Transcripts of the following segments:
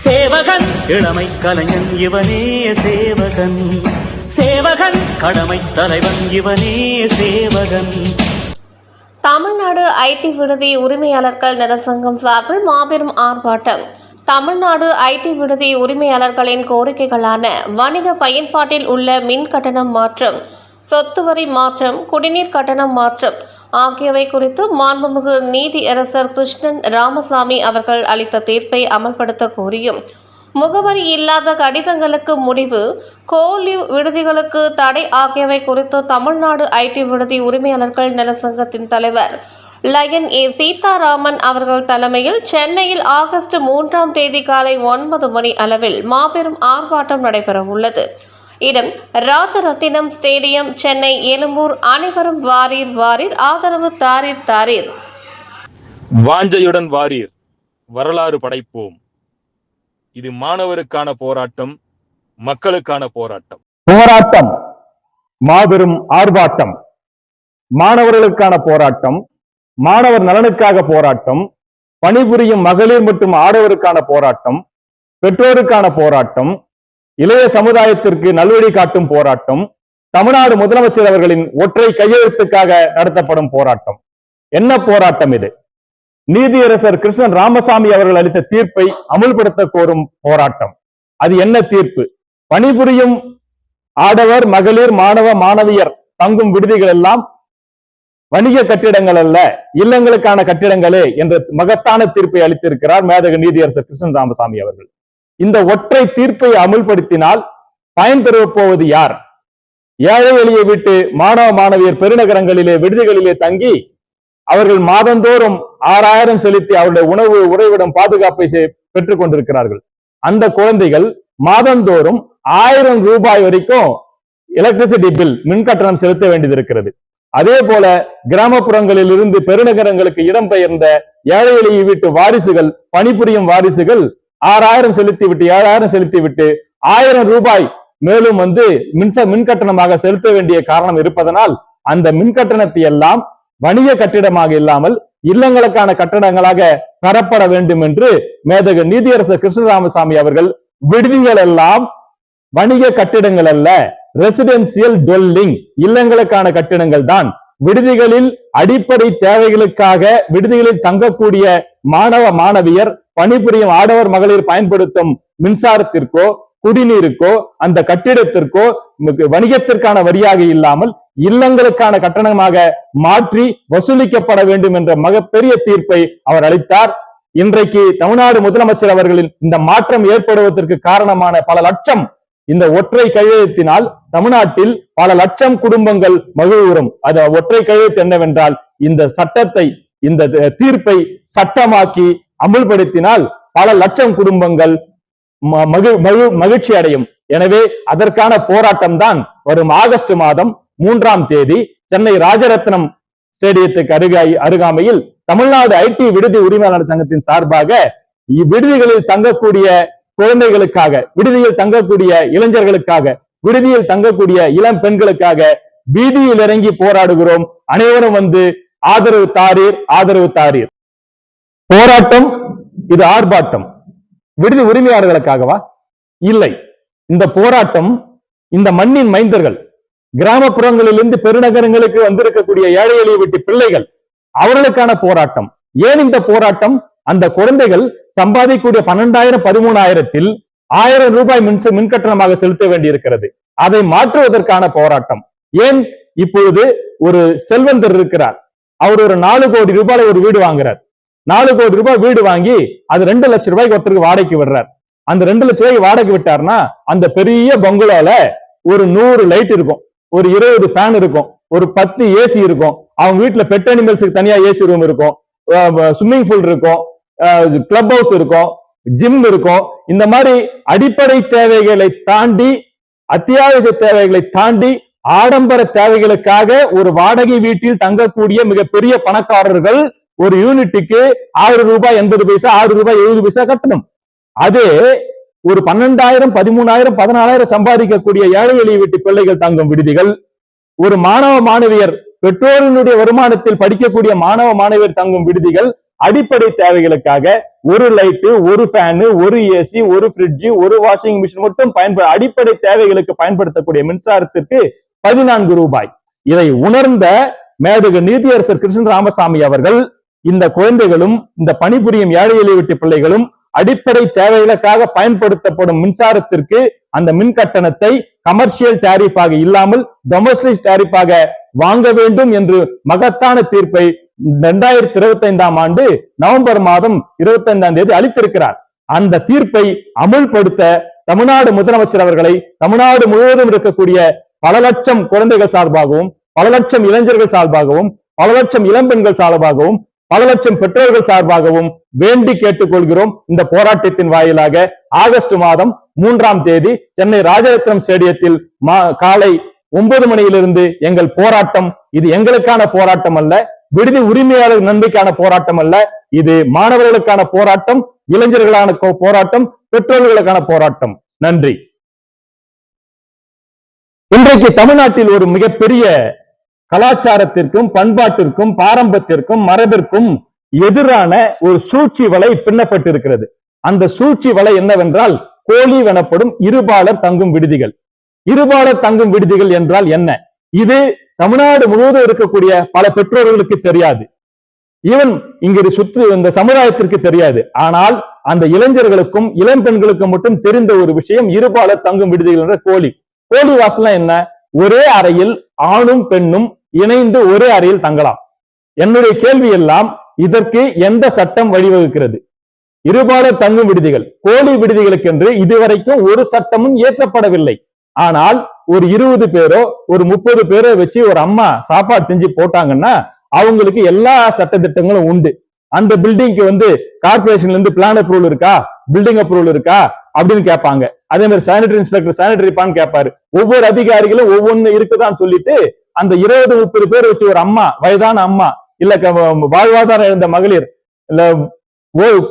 சேவகன் இளமை கலைஞன் இவனே சேவகன், சேவகன் கடமை தலைவன் இவனே சேவகன். தமிழ்நாடு ஐடி விடுதி உரிமையாளர்கள் நலசங்கம் சார்பில் மாபெரும் ஆர்ப்பாட்டம். தமிழ்நாடு ஐடி விடுதி உரிமையாளர்களின் கோரிக்கைகளான வணிக பயன்பாட்டில் உள்ள மின் கட்டணம் மாற்றம், சொத்து வரி மாற்றம், குடிநீர் கட்டணம் மாற்றம் ஆகியவை குறித்து மாண்புமிகு நீதியரசர் கிருஷ்ணன் ராமசாமி அவர்கள் அளித்த தீர்ப்பை அமல்படுத்த கோரியும், முகவரி இல்லாத கடிதங்களுக்கு முடிவு, கோலீவ் விடுதிகளுக்கு தடை ஆகியவை குறித்து தமிழ்நாடு ஐடி விடுதி உரிமையாளர்கள் நலசங்கத்தின் தலைவர் லயன் ஏ சீதாராமன் அவர்கள் தலைமையில் சென்னையில் ஆகஸ்ட் 3ஆம் தேதி காலை 9 மணி அளவில் மாபெரும் ஆர்ப்பாட்டம் நடைபெறவுள்ளது. இடம் ராஜரத்தினம் ஸ்டேடியம், சென்னை எழும்பூர். அனைவரும் வாரீர் வாரீர், ஆதரவு தாரீர் தாரீர். வாஞ்சையுடன் வாரீர், வரலாறு படைப்போம். இது மாணவருக்கான போராட்டம், மக்களுக்கான போராட்டம். போராட்டம், மாபெரும் ஆர்ப்பாட்டம். மாணவர்களுக்கான போராட்டம், மாணவர் நலனுக்காக போராட்டம், பணிபுரியும் மகளிர் மற்றும் ஆடவருக்கான போராட்டம், பெற்றோருக்கான போராட்டம், இளைய சமுதாயத்திற்கு நல்வழி காட்டும் போராட்டம், தமிழ்நாடு முதலமைச்சர் அவர்களின் ஒற்றை கையெழுத்துக்காக நடத்தப்படும் போராட்டம். என்ன போராட்டம் இது? நீதியரசர் கிருஷ்ணன் ராமசாமி அவர்கள் அளித்த தீர்ப்பை அமுல்படுத்த கோரும் போராட்டம். அது என்ன தீர்ப்பு? பணிபுரியும் ஆடவர், மகளிர், மாணவ மாணவியர் தங்கும் விடுதிகள் எல்லாம் வணிக கட்டிடங்கள் அல்ல, இல்லங்களுக்கான கட்டிடங்களே என்ற மகத்தான தீர்ப்பை அளித்திருக்கிறார் மேதகு நீதியரசர் கிருஷ்ணன் ராமசாமி அவர்கள். இந்த ஒற்றை தீர்ப்பை அமுல்படுத்தினால் பயன்பெற போவது யார்? ஏழை எளிய வீட்டு மாணவ மாணவியர் பெருநகரங்களிலே விடுதிகளிலே தங்கி அவர்கள் மாதந்தோறும் 6000 செலுத்தி அவருடைய உணவு, உறைவிடம், பாதுகாப்பை பெற்றுக் கொண்டிருக்கிறார்கள். அந்த குழந்தைகள் மாதந்தோறும் 1000 ரூபாய் வரைக்கும் எலக்ட்ரிசிட்டி பில், மின் கட்டணம் செலுத்த வேண்டியது இருக்கிறது. அதே போல கிராமப்புறங்களில் இருந்து பெருநகரங்களுக்கு இடம்பெயர்ந்த ஏழை எளிய வீட்டு வாரிசுகள், பணிபுரியும் வாரிசுகள் 6000 செலுத்திவிட்டு 7000 செலுத்திவிட்டு 1000 ரூபாய் மேலும் மின் கட்டணமாக செலுத்த வேண்டிய காரணம் இருப்பதனால் அந்த மின் கட்டணத்தை எல்லாம் வணிக கட்டிடமாக இல்லாமல் இல்லங்களுக்கான கட்டடங்களாக தரப்பட வேண்டும் என்று மேதகு நீதியரசர் கிருஷ்ண ராமசாமி அவர்கள், விடுதிகள் எல்லாம் வணிக கட்டிடங்கள் அல்ல, ரெசிடென்சியல் டுவெல்லிங், இல்லங்களுக்கான கட்டிடங்கள் தான். விடுதிகளில் அடிப்படை தேவைகளுக்காக விடுதிகளில் தங்கக்கூடிய மாணவ மாணவியர், பணிபுரியும் ஆடவர் மகளிர் பயன்படுத்தும் மின்சாரத்திற்கோ குடிநீருக்கோ அந்த கட்டிடத்திற்கோ வணிகத்திற்கான வரியாக இல்லாமல் இல்லங்களுக்கான கட்டணமாக மாற்றி வசூலிக்கப்பட வேண்டும் என்ற மிகப்பெரிய தீர்ப்பை அவர் அளித்தார். இன்றைக்கு தமிழ்நாடு முதலமைச்சர் அவர்களின் இந்த மாற்றம் ஏற்படுவதற்கு காரணமான பல லட்சம், இந்த ஒற்றை கையெழுத்தினால் தமிழ்நாட்டில் பல லட்சம் குடும்பங்கள் மகிழ்வுறும். அது ஒற்றை கையெழுத்து என்னவென்றால், இந்த சட்டத்தை, இந்த தீர்ப்பை சட்டமாக்கி அமுல்படுத்தினால் பல லட்சம் குடும்பங்கள் மகிழ்ச்சி அடையும். எனவே அதற்கான போராட்டம் தான் வரும் ஆகஸ்ட் மாதம் 3ஆம் தேதி சென்னை ராஜரத்னம் ஸ்டேடியத்துக்கு அருகாமையில் தமிழ்நாடு ஐடி விடுதி உரிமையாளர் சங்கத்தின் சார்பாக விடுதிகளில் தங்கக்கூடிய குழந்தைகளுக்காக, விடுதியில் தங்கக்கூடிய இளைஞர்களுக்காக, விடுதியில் தங்கக்கூடிய இளம் பெண்களுக்காக வீதியில் இறங்கி போராடுகிறோம். அனைவரும் ஆதரவு தாரீர், ஆதரவு தாரீர். போராட்டம், இது ஆர்ப்பாட்டம். விடுதி உரிமையாளர்களுக்காகவா? இல்லை. இந்த போராட்டம் இந்த மண்ணின் மைந்தர்கள், கிராமப்புறங்களிலிருந்து பெருநகரங்களுக்கு வந்திருக்கக்கூடிய ஏழை எளிய வீட்டு பிள்ளைகள், அவர்களுக்கான போராட்டம். ஏன் இந்த போராட்டம்? அந்த குழந்தைகள் சம்பாதிக்கூடிய 12,000 13,000-ல் 1000 ரூபாய் மின் கட்டணமாக செலுத்த வேண்டியிருக்கிறது. அதை மாற்றுவதற்கான போராட்டம். ஏன்? இப்பொழுது ஒரு செல்வந்தர் இருக்கிறார், அவர் ஒரு 4 கோடி ரூபாய் ஒரு வீடு வாங்குறார். 4 கோடி ரூபாய் வீடு வாங்கி அது 2 லட்சம் ரூபாய்க்கு ஒருத்தருக்கு வாடகைக்கு விடுறார். அந்த 2 லட்சம் ரூபாய்க்கு வாடகை விட்டார்னா அந்த பெரிய பங்களால ஒரு 100 லைட் இருக்கும், ஒரு 20 ஃபேன் இருக்கும், ஒரு 10 ஏசி இருக்கும். அவங்க வீட்டுல பெட் அனிமல்ஸுக்கு தனியா ஏசி ரூம் இருக்கும், ஸ்விம்மிங் பூல் இருக்கும், கிளப் ஹவுஸ் இருக்கும், ஜிம் இருக்கும். இந்த மாதிரி அடிப்படை தேவைகளை தாண்டி, அத்தியாவசிய தேவைகளை தாண்டி ஆடம்பர தேவைகளுக்காக ஒரு வாடகை வீட்டில் தங்கக்கூடிய மிகப்பெரிய பணக்காரர்கள் ஒரு யூனிட்டுக்கு 6 ரூபாய் 80 பைசா, 6 ரூபாய் 70 பைசா கட்டணும். அதே ஒரு 12,000 13,000 14,000 சம்பாதிக்கக்கூடிய ஏழை எளிய வீட்டு பிள்ளைகள் தங்கும் விடுதிகள், ஒரு மாணவ மாணவியர் பெற்றோரினுடைய வருமானத்தில் படிக்கக்கூடிய மாணவ மாணவியர் தங்கும் விடுதிகள் அடிப்படை தேவைகளுக்காக ஒரு லைட்டு, ஒரு ஃபேனு, ஒரு ஏசி, ஒரு ஃப்ரிட்ஜ், ஒரு வாஷிங் மிஷின் மட்டும் அடிப்படை தேவைகளுக்கு பயன்படுத்தக்கூடிய மின்சாரத்திற்கு 14 ரூபாய். இதை உணர்ந்த மேதகு நீதியரசர் கிருஷ்ண ராமசாமி அவர்கள் இந்த குழந்தைகளும் இந்த பணிபுரியும் ஏழை எளிய வீட்டு பிள்ளைகளும் அடிப்படை தேவைகளுக்காக பயன்படுத்தப்படும் மின்சாரத்திற்கு அந்த மின் கட்டணத்தை கமர்ஷியல் டாரிஃபாக இல்லாமல் டொமஸ்டிக் டாரிஃபாக வாங்க வேண்டும் என்று மகத்தான தீர்ப்பை 2025ஆம் ஆண்டு நவம்பர் மாதம் 25ஆம் தேதி அளித்திருக்கிறார். அந்த தீர்ப்பை அமுல்படுத்த தமிழ்நாடு முதலமைச்சர் அவர்களை தமிழ்நாடு முழுவதும் இருக்கக்கூடிய பல லட்சம் குழந்தைகள் சார்பாகவும், பல லட்சம் இளைஞர்கள் சார்பாகவும், பல லட்சம் இளம்பெண்கள் சார்பாகவும், பல லட்சம் பெற்றோர்கள் சார்பாகவும் வேண்டி கேட்டுக்கொள்கிறோம். இந்த போராட்டத்தின் வாயிலாக ஆகஸ்ட் மாதம் 3ஆம் தேதி சென்னை ராஜரத்னம் ஸ்டேடியத்தில் காலை 9 மணியிலிருந்து எங்கள் போராட்டம். இது எங்களுக்கான போராட்டம் அல்ல, விடுதி உரிமையாளர் நன்மைக்கான போராட்டம் அல்ல, இது மாணவர்களுக்கான போராட்டம், இளைஞர்களான போராட்டம், பெற்றோர்களுக்கான போராட்டம். நன்றி. இன்றைக்கு தமிழ்நாட்டில் ஒரு மிகப்பெரிய கலாச்சாரத்திற்கும் பண்பாட்டிற்கும் பாரம்பரியத்திற்கும் மரபிற்கும் எதிரான ஒரு சூழ்ச்சி வலை பின்னப்பட்டிருக்கிறது. அந்த சூழ்ச்சி வலை என்னவென்றால் கோலீவ் எனப்படும் இருபாலர் தங்கும் விடுதிகள். இருபாலர் தங்கும் விடுதிகள் என்றால் என்ன? இது தமிழ்நாடு முழுவதும் இருக்கக்கூடிய பல பெற்றோர்களுக்கு தெரியாது. ஈவன் இங்கு சுற்று இந்த சமுதாயத்திற்கு தெரியாது. ஆனால் அந்த இளைஞர்களுக்கும் இளம் பெண்களுக்கும் மட்டும் தெரிந்த ஒரு விஷயம் இருபாலர் தங்கும் விடுதிகள் என்ற கோலி வாசல் என்ன? ஒரே அறையில் ஆணும் பெண்ணும் இணைந்து ஒரே அறையில் தங்கலாம். என்னுடைய கேள்வி எல்லாம், இதற்கு எந்த சட்டம் வழிவகுக்கிறது? இருபாலர் தங்கும் விடுதிகள், கோலி விடுதிகளுக்கு என்று இதுவரைக்கும் ஒரு சட்டமும் இயற்றப்படவில்லை. ஆனால் ஒரு 20 பேரோ ஒரு 30 பேரோ வச்சு ஒரு அம்மா சாப்பாடு செஞ்சு போட்டாங்கன்னா அவங்களுக்கு எல்லா சட்ட திட்டங்களும் உண்டு. அந்த பில்டிங்க்கு கார்பரேஷன்ல இருந்து பிளான் அப்ரூவல் இருக்கா, பில்டிங் அப்ரூவல் இருக்கா அப்படின்னு கேட்பாங்க. அதே மாதிரி சானிட்டரி இன்ஸ்பெக்டர் சானிட்டரி பான்னு கேட்பாரு. ஒவ்வொரு அதிகாரிகளும் ஒவ்வொன்னு இருக்குதான்னு சொல்லிட்டு அந்த 20-30 பேர் வச்சு ஒரு அம்மா, வயதான அம்மா, இல்ல வாழ்வாதாரம் இழந்த மகளிர், இல்ல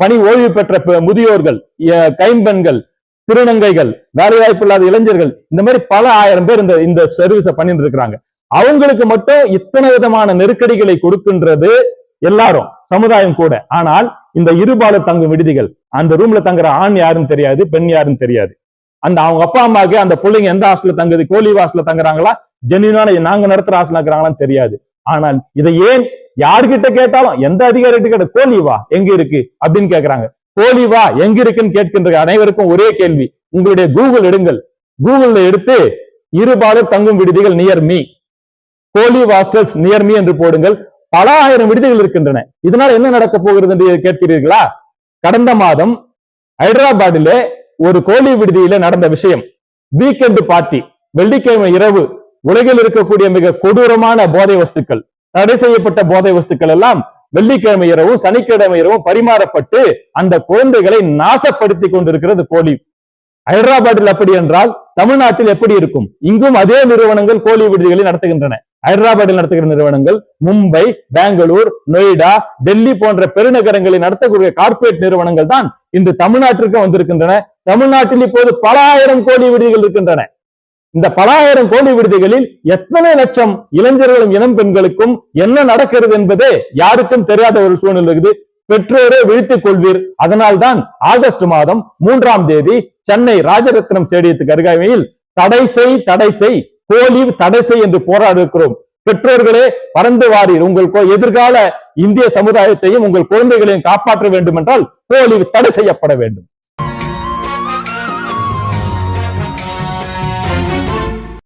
பணி ஓய்வு பெற்ற முதியோர்கள், கைம்பெண்கள், திருநங்கைகள், வேலைவாய்ப்பு இல்லாத இளைஞர்கள், இந்த மாதிரி பல ஆயிரம் பேர் இந்த சர்வீஸ பண்ணிட்டு இருக்கிறாங்க. அவங்களுக்கு மட்டும் இத்தனை விதமான நெருக்கடிகளை கொடுக்கின்றது எல்லாரும், சமுதாயம் கூட. ஆனால் இந்த இருபாலர் தங்கும் விடுதிகள், அந்த ரூம்ல தங்குற ஆண் யாருன்னு தெரியாது, பெண் யாருன்னு தெரியாது. அந்த அவங்க அப்பா அம்மாக்கு அந்த பிள்ளைங்க எந்த ஹாஸ்டல்ல தங்குது, கோலி ஹாஸ்டல்ல தங்குறாங்களா, ஜென்யூனான நாங்க நடத்துற ஹாஸ்டல் இருக்கிறாங்களான்னு தெரியாது. ஆனால் இதை ஏன் யார்கிட்ட கேட்டாலும், எந்த அதிகாரிகிட்ட கேட்ட கோலிவா எங்க இருக்கு அப்படின்னு கேட்கிறாங்க. கோலிவா எங்க இருக்குன்னு கேட்கின்ற அனைவருக்கும் ஒரே கேள்வி, உங்களுடைய கூகுள் எடுங்கள். கூகுள்ல எடுத்து இருபாலர் தங்கும் விடுதிகள் நியர் மீ, கோலி ஹாஸ்டல்ஸ் நியர் மீ என்று போடுங்கள். பல ஆயிரம் விடுதிகள் இருக்கின்றன. இதனால் என்ன நடக்க போகிறது என்று கேட்கிறீர்களா? கடந்த மாதம் ஹைதராபாத்திலே ஒரு கோலி விடுதியில நடந்த விஷயம். வீக்கெண்ட் பார்ட்டி, வெள்ளிக்கிழமை இரவு, உலகில் இருக்கக்கூடிய மிக கொடூரமான போதை வஸ்துக்கள், தடை செய்யப்பட்ட போதை வஸ்துக்கள் எல்லாம் வெள்ளிக்கிழமை இரவும் சனிக்கிழமை இரவும் பரிமாறப்பட்டு அந்த குழந்தைகளை நாசப்படுத்தி கொண்டிருக்கிறது கோலி. ஹைதராபாத்தில் அப்படி என்றால் தமிழ்நாட்டில் எப்படி இருக்கும்? இங்கும் அதே நிறுவனங்கள் கோலி விடுதிகளை நடத்துகின்றன. ஹைதராபாத்தில் நடத்துகிற நிறுவனங்கள் மும்பை, பெங்களூர், நொய்டா, டெல்லி போன்ற பெருநகரங்களில் நடத்தக்கூடிய கார்ப்பரேட் நிறுவனங்கள் தான் இன்று தமிழ்நாட்டிற்கு வந்திருக்கின்றன. தமிழ்நாட்டில் இப்போது பல ஆயிரம் கோலி விடுதிகள் இருக்கின்றன. இந்த பல ஆயிரம் கோலி விடுதிகளில் எத்தனை லட்சம் இளைஞர்களும் இளம் பெண்களுக்கும் என்ன நடக்கிறது என்பதே யாருக்கும் தெரியாத ஒரு சூழ்நிலை இருக்குது. பெற்றோரே விழித்துக் கொள்வீர். அதனால்தான் ஆகஸ்ட் மாதம் 3ஆம் தேதி சென்னை ராஜரத்னம் ஸ்டேடியத்துக்கு அருகாமையில் தடை செய் கோலி தடை செய் என்று போராடுகிறோம். பெற்றோர்களே பறந்து வாரீர். உங்கள் எதிர்கால இந்திய சமுதாயத்தையும் உங்கள் குழந்தைகளையும் காப்பாற்ற வேண்டும் என்றால் கோலி தடை செய்யப்பட வேண்டும்.